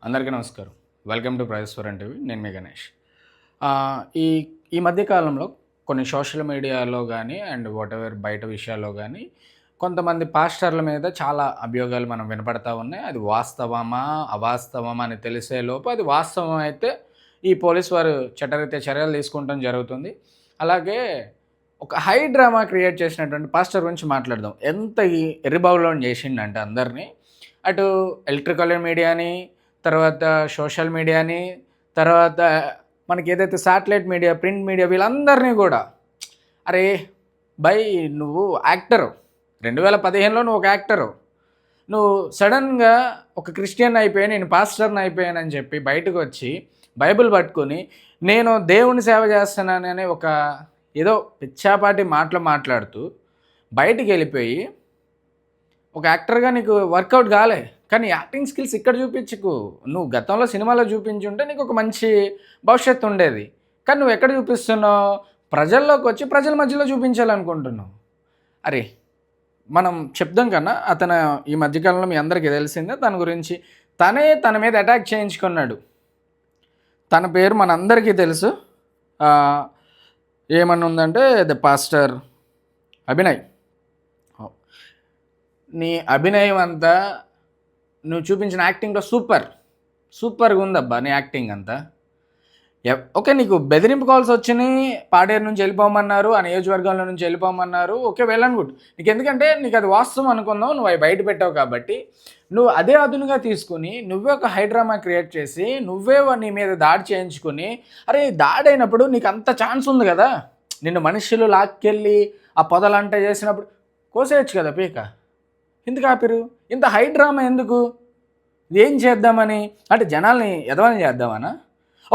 అందరికీ నమస్కారం. Welcome to Prajeshwaran TV. నేను మీ గణేష్. ఈ ఈ మధ్య కాలంలో కొన్ని సోషల్ మీడియాలో గానీ అండ్ వాటెవర్ బయట విషయాల్లో గానీ కొంతమంది పాస్టర్ల మీద చాలా అభియోగాలు మనం వినపడతా ఉన్నాయి. అది వాస్తవమా, అవాస్తవమా అని తెలిసేలోపు అది వాస్తవం అయితే ఈ పోలీసు వారు చట్టరీత్యా చర్యలు తీసుకుంటం జరుగుతుంది. అలాగే ఒక హై డ్రామా క్రియేట్ చేసినటువంటి పాస్టర్ గురించి మాట్లాడదాం. ఎంత ఎర్రిబావులోని చేసిండంటే అందరినీ, అటు ఎలక్ట్రికల్ మీడియాని, తర్వాత సోషల్ మీడియాని, తర్వాత మనకి ఏదైతే శాటిలైట్ మీడియా, ప్రింట్ మీడియా వీళ్ళందరినీ కూడా అరే భయ్ నువ్వు యాక్టరు, 2015లో నువ్వు ఒక యాక్టరు, నువ్వు సడన్గా ఒక క్రిస్టియన్ అయిపోయి నేను పాస్టర్ని అయిపోయానని చెప్పి బయటకు వచ్చి బైబిల్ పట్టుకొని నేను దేవుని సేవ చేస్తున్నానని ఒక ఏదో పిచ్చాపాటి మాటలు మాట్లాడుతూ బయటికి వెళ్ళిపోయి ఒక యాక్టర్గా నీకు వర్కౌట్ కాలే. కానీ యాక్టింగ్ స్కిల్స్ ఇక్కడ చూపించుకు, నువ్వు గతంలో సినిమాలో చూపించుంటే నీకు ఒక మంచి భవిష్యత్తు ఉండేది. కానీ నువ్వు ఎక్కడ చూపిస్తున్నావు? ప్రజల్లోకి వచ్చి ప్రజల మధ్యలో చూపించాలనుకుంటున్నావు. అరే మనం చెప్దాం కన్నా అతను ఈ మధ్యకాలంలో మీ అందరికీ తెలిసిందే, తన గురించి తన మీద అటాక్ చేయించుకున్నాడు. తన పేరు మనందరికీ తెలుసు. ఏమన్నా ఉందంటే ద పాస్టర్ అభినయ్. నీ అభినయం అంతా నువ్వు చూపించిన యాక్టింగ్లో సూపర్గా ఉందబ్బా నీ యాక్టింగ్ అంతా. ఓకే, నీకు బెదిరింపు కాల్స్ వచ్చినాయి, పాడేరు నుంచి వెళ్ళిపోమన్నారు, ఆ నియోజకవర్గంలో నుంచి వెళ్ళిపోమన్నారు. ఓకే, వెళ్ళను గుడ్. నీకు ఎందుకంటే నీకు అది వాస్తవం అనుకుందాం, నువ్వు అవి బయట పెట్టావు కాబట్టి నువ్వు అదే అదునుగా తీసుకుని నువ్వే ఒక హైడ్రామా క్రియేట్ చేసి నువ్వే నీ మీద దాడి చేయించుకొని, అరే దాడి అయినప్పుడు నీకు అంత ఛాన్స్ ఉంది కదా, నిన్ను మనుషులు లాక్కెళ్ళి ఆ పొదలంట చేసినప్పుడు కోసేయచ్చు కదా పీక. ఎందుకు ఆపిరు? ఇంత హైడ్రామా ఎందుకు? ఏం చేద్దామని? అంటే జనాల్ని ఎదవని చేద్దామనా?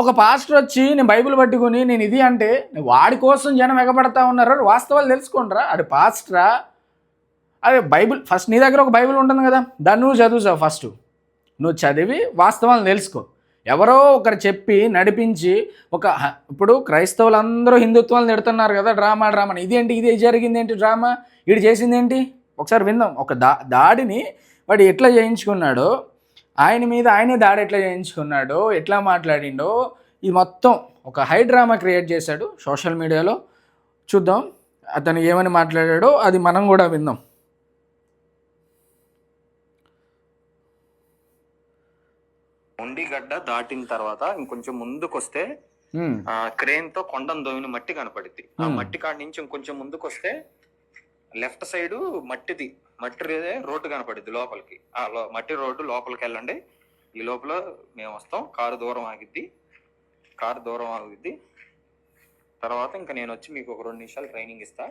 ఒక పాస్టర్ వచ్చి నేను బైబిల్ పట్టుకుని నేను ఇది అంటే వాడి కోసం జనం ఎగబడతా ఉన్నారు. వాస్తవాలు తెలుసుకోండిరా. అది పాస్టరా? అదే బైబిల్ ఫస్ట్ నీ దగ్గర ఒక బైబిల్ ఉంటుంది కదా, దాన్ని నువ్వు చదువుతావు. ఫస్ట్ నువ్వు చదివి వాస్తవాలను తెలుసుకో. ఎవరో ఒకరు చెప్పి నడిపించి ఇప్పుడు క్రైస్తవులందరూ హిందుత్వాలను తిడుతున్నారు కదా, డ్రామా అని. ఇదేంటి, ఇది జరిగింది ఏంటి డ్రామా, వీడు చేసింది ఏంటి? ఒకసారి విందాం. ఒక దాడిని వాడు ఎట్లా చేయించుకున్నాడో, ఆయన మీద ఆయనే దాడి ఎట్లా చేయించుకున్నాడో, ఎట్లా మాట్లాడిండో, ఇది మొత్తం ఒక హై డ్రామా క్రియేట్ చేశాడు సోషల్ మీడియాలో. చూద్దాం అతను ఏమని మాట్లాడాడో, అది మనం కూడా విందాం. ఉండిగడ్డ దాటిన తర్వాత ఇంకొంచెం ముందుకొస్తే క్రేన్ తో కొండను దోవిన మట్టి కనపడింది. ఆ మట్టి కాడి నుంచి ఇంకొంచెం ముందుకొస్తే లెఫ్ట్ సైడ్ మట్టి రోడ్డు కనపడిద్ది లోపలికి. ఆ మట్టి రోడ్డు లోపలికి వెళ్ళండి. ఈ లోపల మేము వస్తాం. కారు దూరం ఆగిద్ది. తర్వాత ఇంకా నేను వచ్చి మీకు ఒక 2 నిమిషాలు ట్రైనింగ్ ఇస్తా.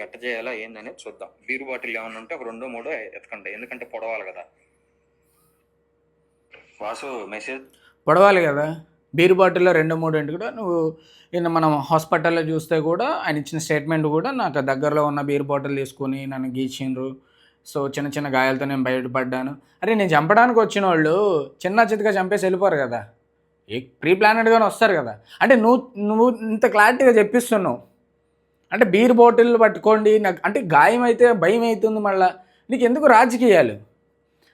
ఎట్ట చేయాలా ఏందనేది చూద్దాం. బీరు బాటిల్ ఏమన్నా ఉంటే ఒక 2-3 ఎతకండి, ఎందుకంటే పొడవాలి కదా. వాసు మెసేజ్ పొడవాలి కదా, బీరు బాటిల్లో 2-3 కూడా. నువ్వు మనం హాస్పిటల్లో చూస్తే కూడా ఆయన ఇచ్చిన స్టేట్మెంట్ కూడా, నాకు దగ్గరలో ఉన్న బీరు బాటిల్ తీసుకొని నన్ను గీచిండ్రు, సో చిన్న చిన్న గాయాలతో నేను బయటపడ్డాను. అరే నేను చంపడానికి వచ్చిన వాళ్ళు చిన్న చితగా చంపేసి వెళ్ళిపోరు కదా, ప్రీ ప్లానెడ్గానే వస్తారు కదా. అంటే నువ్వు ఇంత క్లారిటీగా చెప్పిస్తున్నావు అంటే బీర్ బాటిల్ పట్టుకోండి నాకు అంటే గాయం అయితే భయం అవుతుంది. మళ్ళీ నీకు ఎందుకు రాజకీయాలు?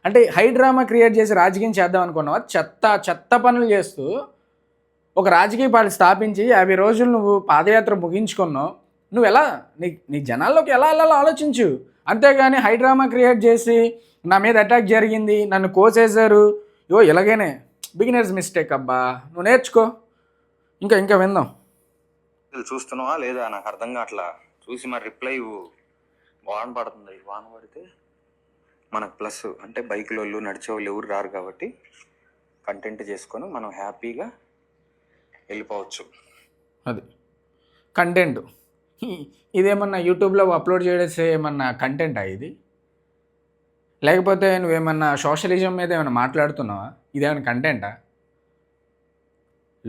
అంటే హై డ్రామా క్రియేట్ చేసి రాజకీయం చేద్దాం అనుకున్నావా? చెత్త పనులు చేస్తూ ఒక రాజకీయ పార్టీ స్థాపించి 50 రోజులు నువ్వు పాదయాత్ర ముగించుకున్నావు. నువ్వు ఎలా నీ జనాల్లోకి ఎలా వెళ్ళాలో ఆలోచించు. అంతేగాని హై డ్రామా క్రియేట్ చేసి నా మీద అటాక్ జరిగింది, నన్ను కోసేశారు, ఇలాగేనే బిగినర్స్ మిస్టేక్ అబ్బా. నువ్వు నేర్చుకో. ఇంకా విందాం. చూస్తున్నావా లేదా నాకు అర్థం కావట్లా. చూసి మరి రిప్లై వాన పడుతుంది. వాన పడితే మనకు ప్లస్, అంటే బైక్లో నడిచే వాళ్ళు ఎవరు రారు కాబట్టి కంటెంట్ చేసుకొని మనం హ్యాపీగా వెళ్ళిపోవచ్చు. అది కంటెంట్. ఇదేమన్నా యూట్యూబ్లో అప్లోడ్ చేసే ఏమన్నా కంటెంటా ఇది? లేకపోతే నువ్వేమన్నా సోషలిజం మీద ఏమైనా మాట్లాడుతున్నావా? ఇదేమైనా కంటెంటా?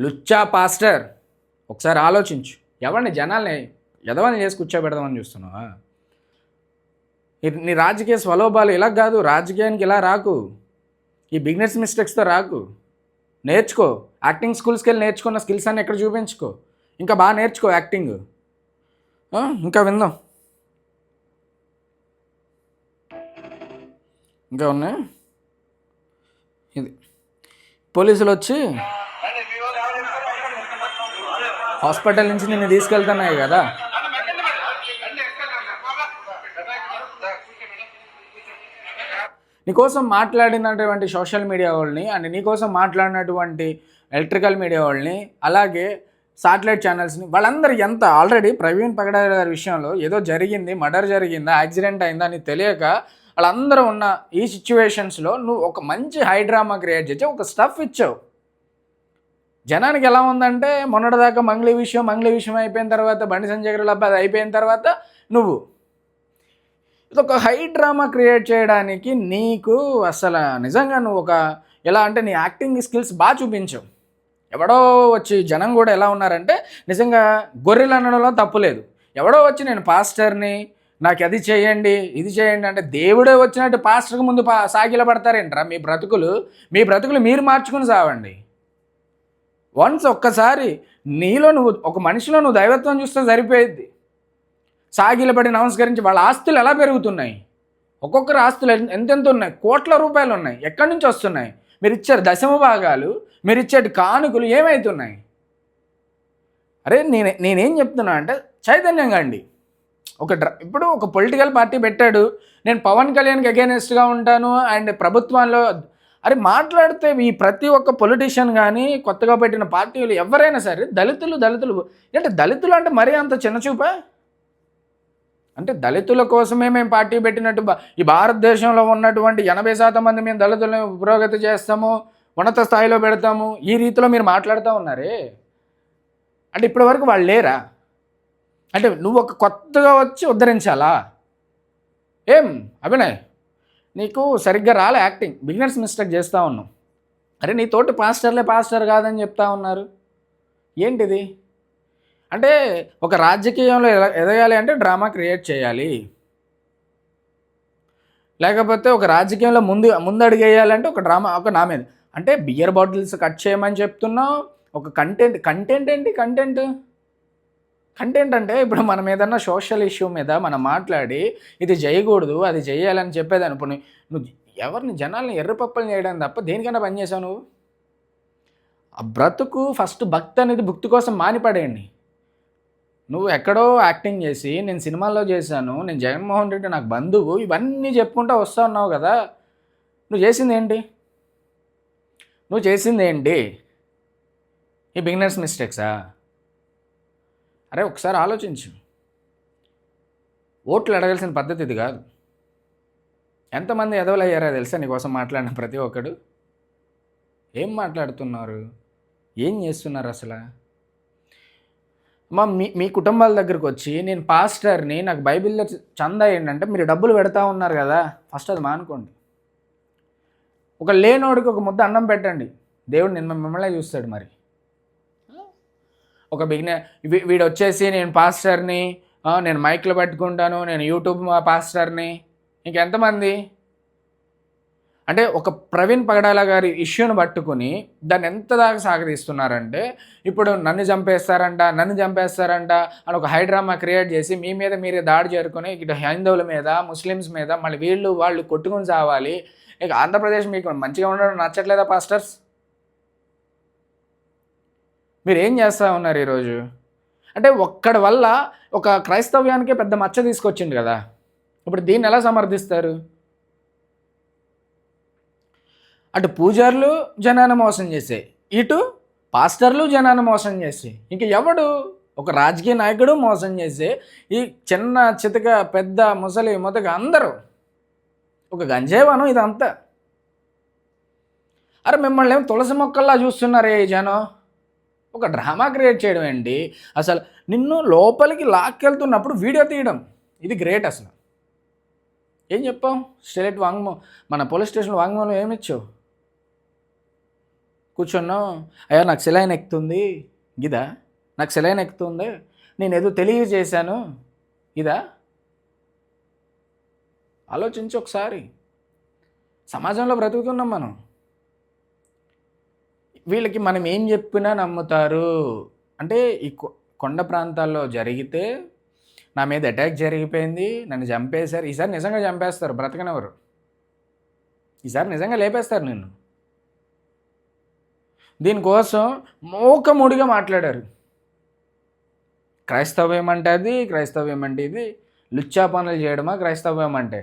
లుచ్చా పాస్టర్, ఒకసారి ఆలోచించు. ఎవరిని జనాల్ని ఎదవని చేసి కూర్చోబెడదామని చూస్తున్నావా? నీ రాజకీయ స్వలోభాలు ఇలా కాదు, రాజకీయానికి ఇలా రాకు, ఈ బిగినర్స్ మిస్టేక్స్తో రాకు. నేర్చుకో. యాక్టింగ్ స్కూల్స్కి వెళ్ళి నేర్చుకున్న స్కిల్స్ అన్నీ ఎక్కడ చూపించుకో. ఇంకా బాగా నేర్చుకో యాక్టింగ్. ఇంకా విందాం. ఇంకా ఉన్నాయి. ఇది పోలీసులు వచ్చి హాస్పిటల్ నుంచి నిన్ను తీసుకెళ్తున్నాయి కదా. నీకోసం మాట్లాడినటువంటి సోషల్ మీడియా వాళ్ళని అండ్ నీకోసం మాట్లాడినటువంటి ఎలక్ట్రికల్ మీడియా వాళ్ళని అలాగే సాటిలైట్ ఛానల్స్ని వాళ్ళందరూ ఎంత ఆల్రెడీ ప్రవీణ్ పగడాల గారి విషయంలో ఏదో జరిగింది, మర్డర్ జరిగిందా, యాక్సిడెంట్ అయిందా అని తెలియక వాళ్ళందరూ ఉన్న ఈ సిచ్యువేషన్స్లో నువ్వు ఒక మంచి హై డ్రామా క్రియేట్ చేసి ఒక స్టఫ్ ఇచ్చావు. జనానికి ఎలా ఉందంటే మొన్నటిదాకా మంగ్లీ విషయం అయిపోయిన తర్వాత బండి సంజయ్ గారి లబ్బ అది అయిపోయిన తర్వాత నువ్వు ఇది ఒక హై డ్రామా క్రియేట్ చేయడానికి నీకు అసలు నిజంగా నువ్వు ఒక ఎలా అంటే నీ యాక్టింగ్ స్కిల్స్ బాగా చూపించావు. ఎవడో వచ్చి జనం కూడా ఎలా ఉన్నారంటే నిజంగా గొర్రెలు అనడంలో తప్పు లేదు. ఎవడో వచ్చి నేను పాస్టర్ని, నాకు అది చేయండి ఇది చేయండి అంటే దేవుడే వచ్చినట్టు పాస్టర్కి ముందు సాగిల పడతారేంట్రా? మీ బ్రతుకులు మీరు మార్చుకుని సావండి. వన్స్ ఒక్కసారి నీలో నువ్వు ఒక మనిషిలో నువ్వు దైవత్వం చూస్తే సరిపోయిద్ది. సాగిలపడి నమస్కరించి వాళ్ళ ఆస్తులు ఎలా పెరుగుతున్నాయి, ఒక్కొక్కరి ఆస్తులు ఎంతెంత ఉన్నాయి, కోట్ల రూపాయలు ఉన్నాయి, ఎక్కడి నుంచి వస్తున్నాయి? మీరు ఇచ్చారు దశమ భాగాలు, మీరు ఇచ్చేటి కానుకలు ఏమవుతున్నాయి? అరే నేనేం చెప్తున్నా అంటే చైతన్యంగా అండి. ఇప్పుడు ఒక పొలిటికల్ పార్టీ పెట్టాడు, నేను పవన్ కళ్యాణ్కి అగైనెస్ట్గా ఉంటాను అండ్ ప్రభుత్వంలో అరే మాట్లాడితే ఈ ప్రతి ఒక్క పొలిటీషియన్ కానీ కొత్తగా పెట్టిన పార్టీలు ఎవరైనా సరే దళితులు అంటే దళితులు అంటే మరీ అంత చిన్నచూపా? అంటే దళితుల కోసమే మేము పార్టీ పెట్టినట్టు ఈ భారతదేశంలో ఉన్నటువంటి 80% మంది మేము దళితులను పురోగతి చేస్తాము, ఉన్నత స్థాయిలో పెడతాము, ఈ రీతిలో మీరు మాట్లాడుతూ ఉన్నారే. అంటే ఇప్పటివరకు వాళ్ళు లేరా? అంటే నువ్వు ఒక కొత్తగా వచ్చి ఉద్ధరించాలా? ఏం అభినయ్ నీకు సరిగ్గా రాలే యాక్టింగ్, బిగినర్స్ మిస్టేక్ చేస్తూ ఉన్నావు. అరే నీ తోటి పాస్టర్ కాదని చెప్తా ఉన్నారు, ఏంటిది? అంటే ఒక రాజకీయంలో ఎదగాలి అంటే డ్రామా క్రియేట్ చేయాలి, లేకపోతే ఒక రాజకీయంలో ముందు అడిగేయాలంటే ఒక డ్రామా ఒక నా మీద అంటే బియర్ బాటిల్స్ కట్ చేయమని చెప్తున్నావు. ఒక కంటెంట్ ఏంటి? కంటెంట్ అంటే ఇప్పుడు మనం ఏదన్నా సోషల్ ఇష్యూ మీద మనం మాట్లాడి ఇది చేయకూడదు అది చేయాలని చెప్పేదాన్ని. ఇప్పుడు నువ్వు ఎవరిని జనాల్ని ఎర్రపప్పలు చేయడం తప్ప దేనికైనా పని చేసావు నువ్వు? ఆ బ్రతుకు ఫస్ట్ భక్తి అనేది భక్తి కోసం మానిపడేయండి. నువ్వు ఎక్కడో యాక్టింగ్ చేసి నేను సినిమాల్లో చేశాను, నేను జగన్మోహన్ రెడ్డి నాకు బంధువు, ఇవన్నీ చెప్పుకుంటూ వస్తూ ఉన్నావు కదా. నువ్వు చేసింది ఏంటి? ఈ బిగినర్స్ మిస్టేక్సా? అరే ఒకసారి ఆలోచించు. ఓట్లు అడగాల్సిన పద్ధతి ఇది కాదు. ఎంతమంది ఎదవలు అయ్యారో తెలుసా నీకోసం మాట్లాడిన ప్రతి ఒక్కడు? ఏం మాట్లాడుతున్నారు, ఏం చేస్తున్నారు అసలు? మీ కుటుంబాల దగ్గరకు వచ్చి నేను పాస్టర్ని, నాకు బైబిల్లో చందా ఏంటంటే మీరు డబ్బులు పెడతా ఉన్నారు కదా, ఫస్ట్ అది మానుకోండి. ఒక లేనోడికి ఒక ముద్ద అన్నం పెట్టండి, దేవుడు మిమ్మల్ని చూస్తాడు. మరి ఒక వీడు వచ్చేసి నేను పాస్టర్ని, నేను మైక్లో పెట్టుకుంటాను, నేను యూట్యూబ్ పాస్టర్ని, ఇంకెంతమంది? అంటే ఒక ప్రవీణ్ పగడాల గారి ఇష్యూని పట్టుకుని దాన్ని ఎంత దాకా సాగదీస్తున్నారంటే ఇప్పుడు నన్ను చంపేస్తారంట అని ఒక హైడ్రామా క్రియేట్ చేసి మీ మీద మీరే దాడి చేరుకొని ఇటు హైందవుల మీద ముస్లిమ్స్ మీద మళ్ళీ వాళ్ళు కొట్టుకుని చావాలి. ఇక ఆంధ్రప్రదేశ్ మీకు మంచిగా ఉండడం నచ్చట్లేదా పాస్టర్స్? మీరు ఏం చేస్తూ ఉన్నారు ఈరోజు? అంటే ఒక్కడి వల్ల ఒక క్రైస్తవ్యానికే పెద్ద మచ్చ తీసుకొచ్చింది కదా. ఇప్పుడు దీన్ని ఎలా సమర్థిస్తారు? అటు పూజారులు జనాన్ని మోసం చేసే, ఇటు పాస్టర్లు జనాన్ని మోసం చేసే, ఇంక ఎవడు ఒక రాజకీయ నాయకుడు మోసం చేసే, ఈ చిన్న చితక పెద్ద ముసలి మొదక అందరూ ఒక గంజేవాను ఇదంతా. అరే మిమ్మల్ని ఏం తులసి మొక్కల్లా చూస్తున్నారే ఈ జనం. ఒక డ్రామా క్రియేట్ చేయడం ఏంటి అసలు? నిన్ను లోపలికి లాక్కెళ్తున్నప్పుడు వీడియో తీయడం ఇది గ్రేట్. అసలు ఏం చెప్పావు? స్టేట్ మన పోలీస్ స్టేషన్ వాంగ్మూలం ఏమిచ్చావు? కూర్చున్నావు, అయ్యా నాకు సెలైన్ ఎక్కుతుంది ఇదా, నాకు సెలైన్ ఎక్కుతుంది, నేను ఏదో తెలియజేశాను ఇదా? ఆలోచించి ఒకసారి. సమాజంలో బ్రతుకుతున్నాం మనం. వీళ్ళకి మనం ఏం చెప్పినా నమ్ముతారు. అంటే ఈ కొండ ప్రాంతాల్లో జరిగితే నా మీద అటాక్ జరిగిపోయింది, నన్ను చంపేశారు, ఈసారి నిజంగా చంపేస్తారు, బ్రతకనెవరు. ఈసారి నిజంగా లేపేస్తారు నిన్ను. దీనికోసం మూకముడిగా మాట్లాడారు. క్రైస్తవ్యం అంటే అది, క్రైస్తవ్యం అంటే ఇది, లుచ్చా పనులు చేయడమా క్రైస్తవ్యం అంటే?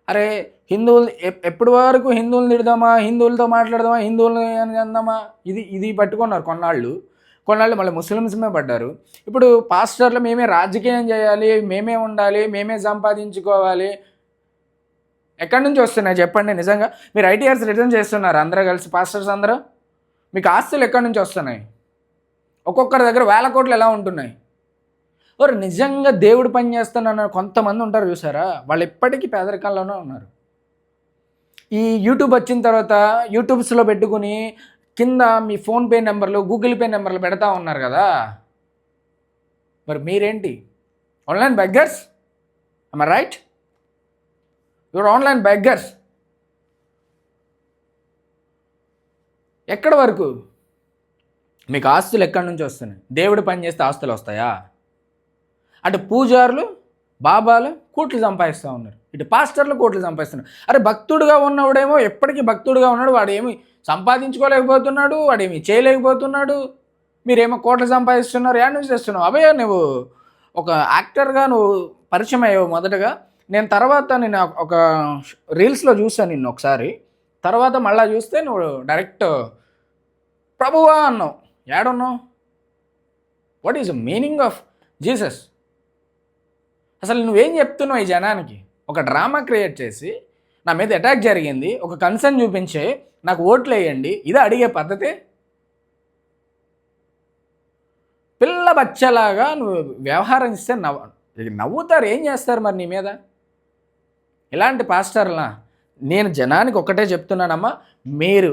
అరే హిందువులు ఎప్పటి వరకు హిందువులు తిడదామా, హిందువులతో మాట్లాడదామా, హిందువులు అని అందామా, ఇది పట్టుకున్నారు కొన్నాళ్ళు మళ్ళీ ముస్లిమ్స్మే పడ్డారు. ఇప్పుడు పాస్టర్లు మేమే రాజకీయం చేయాలి, మేమే ఉండాలి, మేమే సంపాదించుకోవాలి. ఎక్కడి నుంచి వస్తున్నాయి చెప్పండి? నిజంగా మీరు ఐటీఆర్స్ రిటర్న్ చేస్తున్నారు అందరూ కలిసి, పాస్టర్స్ అందరూ. మీకు ఆస్తులు ఎక్కడి నుంచి వస్తున్నాయి? ఒక్కొక్కరి దగ్గర వేల కోట్లు ఎలా ఉంటున్నాయి? ఓరు నిజంగా దేవుడు పని చేస్తానన్న కొంతమంది ఉంటారు చూసారా, వాళ్ళు ఎప్పటికీ పేదరికంలోనే ఉన్నారు. ఈ యూట్యూబ్ వచ్చిన తర్వాత యూట్యూబ్స్లో పెట్టుకుని కింద మీ ఫోన్పే నెంబర్లు, గూగుల్ పే నెంబర్లు పెడతా ఉన్నారు కదా, మరి మీరేంటి? Online beggars, am I right? Your online beggars. ఎక్కడి వరకు మీకు ఆస్తులు ఎక్కడి నుంచి వస్తున్నాయి? దేవుడు పని చేస్తే ఆస్తులు వస్తాయా? అటు పూజారులు, బాబాలు కోట్లు సంపాదిస్తూ ఉన్నారు, ఇటు పాస్టర్లు కోట్లు సంపాదిస్తున్నారు. అరే భక్తుడుగా ఉన్నవాడేమో ఎప్పటికీ భక్తుడుగా ఉన్నాడు, వాడేమి సంపాదించుకోలేకపోతున్నాడు, వాడేమి చేయలేకపోతున్నాడు. మీరేమో కోట్లు సంపాదిస్తున్నారు, యాడ్ నుంచి చేస్తున్నావు. అభయ నువ్వు ఒక యాక్టర్గా నువ్వు పరిచయం అయ్యావు మొదటగా. నేను ఒక రీల్స్లో చూసాను నిన్ను ఒకసారి, తర్వాత మళ్ళీ చూస్తే నువ్వు డైరెక్ట్ ప్రభువా అన్నావు. యాడున్నావు? What is the meaning of Jesus? అసలు నువ్వేం చెప్తున్నావు ఈ జనానికి? ఒక డ్రామా క్రియేట్ చేసి నా మీద అటాక్ జరిగింది, ఒక కన్సర్న్ చూపించే నాకు ఓట్లు వేయండి, ఇదే అడిగే పద్ధతి? పిల్ల బచ్చలాగా నువ్వు వ్యవహారం ఇస్తే నవ్వుతారు. ఏం చేస్తారు మరి నీ మీద? ఇలాంటి పాస్టర్లా? నేను జనానికి ఒకటే చెప్తున్నానమ్మా, మీరు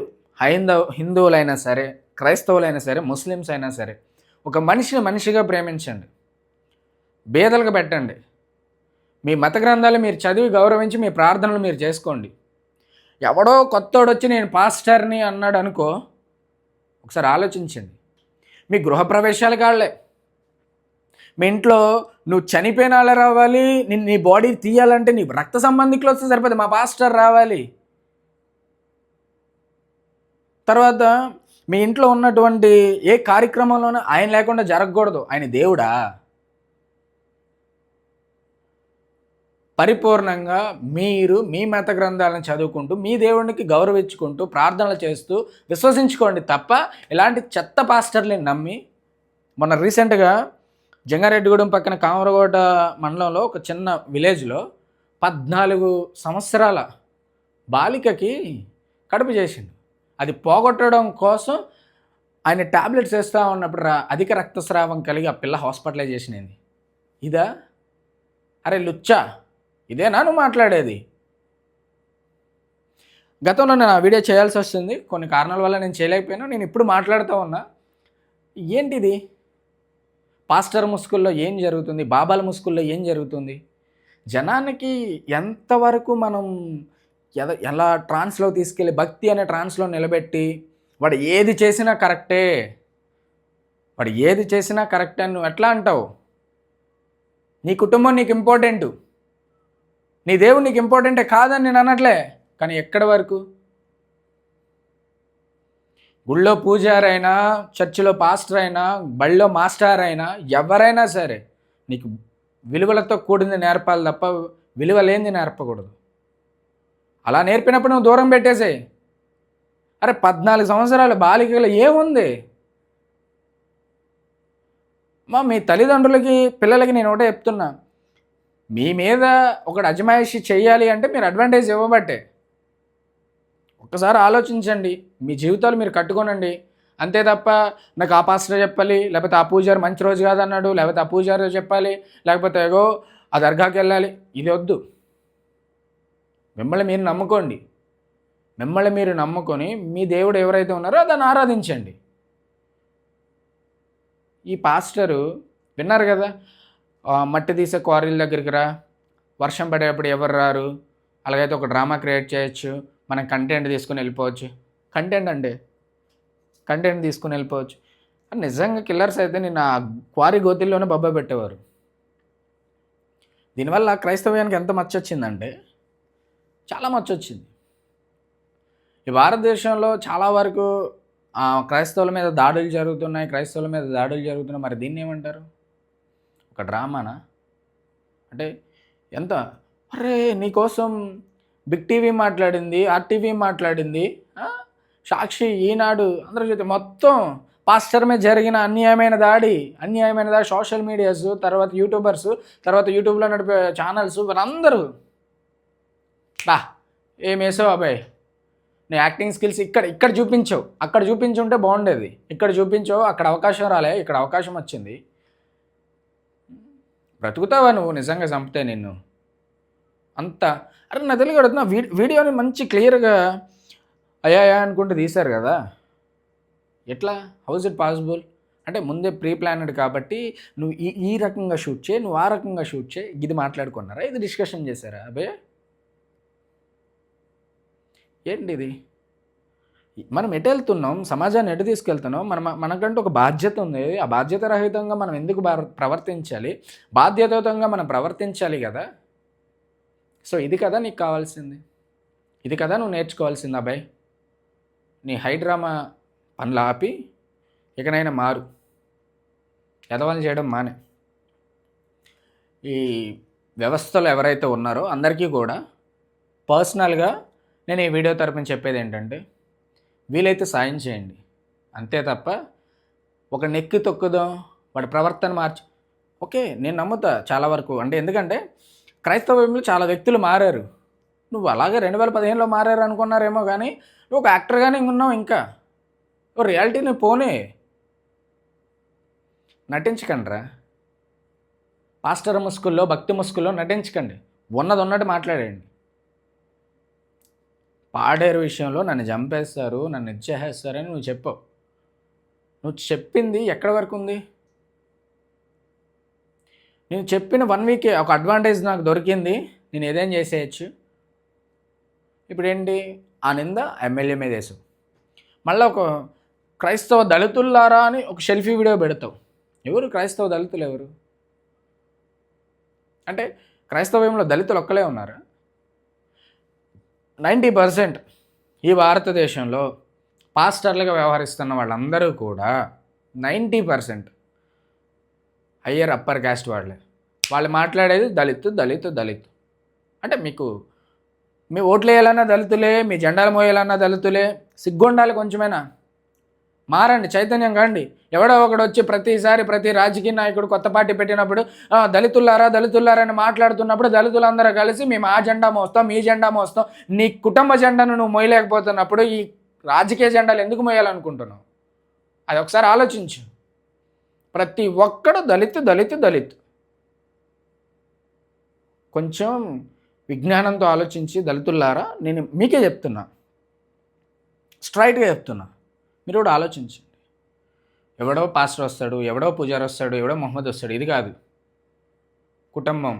హిందువులైనా సరే, క్రైస్తవులైనా సరే, ముస్లిమ్స్ అయినా సరే, ఒక మనిషిని మనిషిగా ప్రేమించండి, బేదలకు పెట్టండి, మీ మత గ్రంథాలు మీరు చదివి గౌరవించి మీ ప్రార్థనలు మీరు చేసుకోండి. ఎవడో కొత్తోడు వచ్చి నేను పాస్టర్ని అన్నాడు అనుకో, ఒకసారి ఆలోచించండి. మీ గృహప్రవేశాలు కాళ్ళే, మీ ఇంట్లో నువ్వు చనిపోయిన వాళ్ళే రావాలి, నీ బాడీ తీయాలంటే నీ రక్త సంబంధికులు వస్తే సరిపోతుంది, మా పాస్టర్ రావాలి. తర్వాత మీ ఇంట్లో ఉన్నటువంటి ఏ కార్యక్రమంలోనూ ఆయన లేకుండా జరగకూడదు. ఆయన దేవుడా? పరిపూర్ణంగా మీరు మీ మత గ్రంథాలను చదువుకుంటూ, మీ దేవునికి గౌరవించుకుంటూ, ప్రార్థనలు చేస్తూ విశ్వసించుకోండి తప్ప ఇలాంటి చెత్త పాస్టర్లని నమ్మి. మొన్న రీసెంట్గా జంగారెడ్డిగూడెం పక్కన కామరగోట మండలంలో ఒక చిన్న విలేజ్లో 14 సంవత్సరాల బాలికకి కడుపు చేసిండు. అది పోగొట్టడం కోసం ఆయన ట్యాబ్లెట్స్ వేస్తూ ఉన్నప్పుడు అధిక రక్తస్రావం కలిగి ఆ పిల్ల హాస్పిటలైజేషన్ అయింది. ఇదా? అరే లుచ్చా, ఇదేనా నువ్వు మాట్లాడేది? గతంలో నేను ఆ వీడియో చేయాల్సి వస్తుంది, కొన్ని కారణాల వల్ల నేను చేయలేకపోయినా. నేను ఇప్పుడు మాట్లాడుతూ ఉన్నా. ఏంటిది? పాస్టర్ ముసుగుల్లో ఏం జరుగుతుంది? బాబాల ముసుగుల్లో ఏం జరుగుతుంది? జనానికి ఎంతవరకు మనం ఎలా ట్రాన్స్లో తీసుకెళ్ళి భక్తి అనే ట్రాన్స్లో నిలబెట్టి వాడు ఏది చేసినా కరెక్టే అని నువ్వు ఎట్లా అంటావు? నీ కుటుంబం నీకు ఇంపార్టెంటు, నీ దేవుడు నీకు ఇంపార్టెంటే కాదని నేను అనట్లే, కానీ ఎక్కడి వరకు? గుళ్ళో పూజారైనా, చర్చిలో పాస్టర్ అయినా, బళ్ళో మాస్టర్ అయినా, ఎవరైనా సరే నీకు విలువలతో కూడింది నేర్పాలి తప్ప విలువ లేనిది నేర్పకూడదు. అలా నేర్పినప్పుడు నువ్వు దూరం పెట్టేసే. అరే 14 సంవత్సరాల బాలికలు ఏముంది? మీ తల్లిదండ్రులకి, పిల్లలకి నేను ఒకటే చెప్తున్నా, మీ మీద ఒకటి అజమాయిషి చేయాలి అంటే మీరు అడ్వాంటేజ్ ఇవ్వబట్టే. ఒక్కసారి ఆలోచించండి, మీ జీవితాలు మీరు కట్టుకోనండి. అంతే తప్ప నాకు ఆ పాస్టర్ చెప్పాలి, లేకపోతే ఆ పూజారి మంచి రోజు కాదన్నాడు, లేకపోతే ఆ పూజారి చెప్పాలి, లేకపోతే ఏగో ఆ దర్గాకి వెళ్ళాలి, ఇది వద్దు. మిమ్మల్ని మీరు నమ్ముకోండి. మిమ్మల్ని మీరు నమ్ముకొని మీ దేవుడు ఎవరైతే ఉన్నారో దాన్ని ఆరాధించండి. ఈ పాస్టరు విన్నారు కదా, మట్టి తీసే క్వారీల దగ్గరికి రా, వర్షం పడేటప్పుడు ఎవరు రారు, అలాగైతే ఒక డ్రామా క్రియేట్ చేయొచ్చు, మనం కంటెంట్ తీసుకుని వెళ్ళిపోవచ్చు. కంటెంట్ తీసుకుని వెళ్ళిపోవచ్చు. నిజంగా కిల్లర్స్ అయితే నేను ఆ క్వారీ గోతిల్లోనే బొబ్బ పెట్టేవారు. దీనివల్ల క్రైస్తవ్యానికి ఎంత మచ్చ వచ్చిందంటే చాలా మచ్చ వచ్చింది. ఈ భారతదేశంలో చాలా వరకు క్రైస్తవుల మీద దాడులు జరుగుతున్నాయి. మరి దీన్ని ఏమంటారు? ఒక డ్రామానా? అంటే ఎంత అరే నీకోసం బిగ్ టీవీ మాట్లాడింది, ఆర్టీవీ మాట్లాడింది, సాక్షి, ఈనాడు అందరూ చెప్తే మొత్తం పాస్టర్ మీద జరిగిన అన్యాయమైన దాడి సోషల్ మీడియాస్, తర్వాత యూట్యూబర్స్, తర్వాత యూట్యూబ్లో నడిపే ఛానల్స్, వీళ్ళందరూ ఏం వేసావు అబ్బాయి, నీ యాక్టింగ్ స్కిల్స్ ఇక్కడ చూపించావు, అక్కడ చూపించుంటే బాగుండేది. ఇక్కడ చూపించావు, అక్కడ అవకాశం రాలే, ఇక్కడ అవకాశం వచ్చింది. బ్రతుకుతావా నువ్వు నిజంగా చంపితే నిన్ను? అంత అరే నా తెలుగు అడుగుతున్నా, వీడియోని మంచి క్లియర్గా అయ్యా అనుకుంటూ తీశారు కదా, ఎట్లా? House it possible? అంటే ముందే ప్రీ ప్లానెడ్ కాబట్టి నువ్వు ఈ రకంగా షూట్ చేయి, నువ్వు ఆ రకంగా షూట్ చేయి, ఇది మాట్లాడుకున్నారా? ఇది డిస్కషన్ చేశారా? అబ్బాయి ఏంటి ఇది? మనం ఎటు వెళ్తున్నాం, సమాజాన్ని ఎటు తీసుకెళ్తున్నాం, మనకంటూ ఒక బాధ్యత ఉంది. ఆ బాధ్యత రహితంగా మనం ఎందుకు ప్రవర్తించాలి? బాధ్యతాయుతంగా మనం ప్రవర్తించాలి కదా. సో ఇది కదా నీకు కావాల్సింది, ఇది కదా నువ్వు నేర్చుకోవాల్సింది అబ్బాయి. నీ హైడ్రామా పనులు ఆపి ఇకనైనా మారు, ఎదవని చేయడం మానే. ఈ వ్యవస్థలో ఎవరైతే ఉన్నారో అందరికీ కూడా పర్సనల్గా నేను ఈ వీడియో తరపున చెప్పేది ఏంటంటే, వీలైతే సాయం చేయండి, అంతే తప్ప ఒక నెక్కి తొక్కుదాం, వాడి ప్రవర్తన మార్చి. ఓకే, నేను నమ్ముతా చాలా వరకు. అంటే ఎందుకంటే క్రైస్తవంలో చాలా వ్యక్తులు మారారు. నువ్వు అలాగే 2015లో మారారు అనుకున్నారేమో, కానీ నువ్వు ఒక యాక్టర్గానే ఉన్నావు. ఇంకా ఓ రియాలిటీని పోనే నటించకండిరా. పాస్టర్ ముసుగుల్లో, భక్తి ముసుగుల్లో నటించకండి, ఉన్నది ఉన్నట్టు మాట్లాడండి. పాడేరు విషయంలో నన్ను చంపేస్తారు, నన్ను ఇచ్చేసేస్తారని నువ్వు చెప్పావు. నువ్వు చెప్పింది ఎక్కడి వరకు ఉంది? నేను చెప్పిన 1 వీకే ఒక అడ్వాంటేజ్ నాకు దొరికింది, నేను ఏదేం చేసేయచ్చు. ఇప్పుడు ఏంటి? ఆ నింద ఎమ్మెల్యే మీద వేసావు. మళ్ళీ ఒక క్రైస్తవ దళితుల్లారా అని ఒక సెల్ఫీ వీడియో పెడతావు. ఎవరు క్రైస్తవ దళితులు? ఎవరు? అంటే క్రైస్తవంలో దళితులు ఒక్కలే ఉన్నారా? 90% ఈ భారతదేశంలో పాస్టర్లుగా వ్యవహరిస్తున్న వాళ్ళందరూ కూడా 90% హయ్యర్ అప్పర్ క్యాస్ట్ వాళ్ళే. వాళ్ళు మాట్లాడేది దళిత్. అంటే మీ ఓట్లు వేయాలన్నా దళితులే, మీ జెండాలు మోయాలన్నా దళితులే. సిగ్గుండాలి కొంచెమైనా. మారండి, చైతన్యం కాండి. ఎవడో ఒకడు వచ్చి ప్రతి రాజకీయ నాయకుడు కొత్త పార్టీ పెట్టినప్పుడు దళితులారా అని మాట్లాడుతున్నప్పుడు దళితులందరూ కలిసి మేము ఆ జెండా మోస్తాం, ఈ జెండా మోస్తాం. నీ కుటుంబ జెండాను నువ్వు మోయలేకపోతున్నప్పుడు ఈ రాజకీయ జెండాలు ఎందుకు మోయాలనుకుంటున్నావు? అది ఒకసారి ఆలోచించు. ప్రతి ఒక్కడు దళిత్. కొంచెం విజ్ఞానంతో ఆలోచించి దళితులారా, నేను మీకే చెప్తున్నా, స్ట్రైట్గా చెప్తున్నా, మీరు కూడా ఆలోచించండి. ఎవడో పాస్టర్ వస్తాడు, ఎవడో పూజారి వస్తాడు, ఎవడో మొహమ్మద్ వస్తాడు, ఇది కాదు కుటుంబం.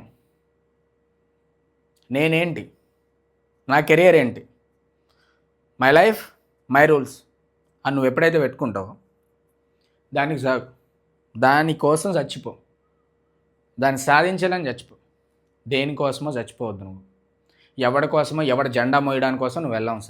నేనేంటి, నా కెరియర్ ఏంటి, మై లైఫ్ మై రూల్స్ అని నువ్వు ఎప్పుడైతే పెట్టుకుంటావో దానికోసం చచ్చిపో. దాన్ని సాధించాలని చచ్చిపో. దేనికోసమో చచ్చిపోవద్దు నువ్వు. ఎవడి కోసమో, ఎవడి జెండా మోయడానికి కోసం నువ్వు వెళ్ళావు.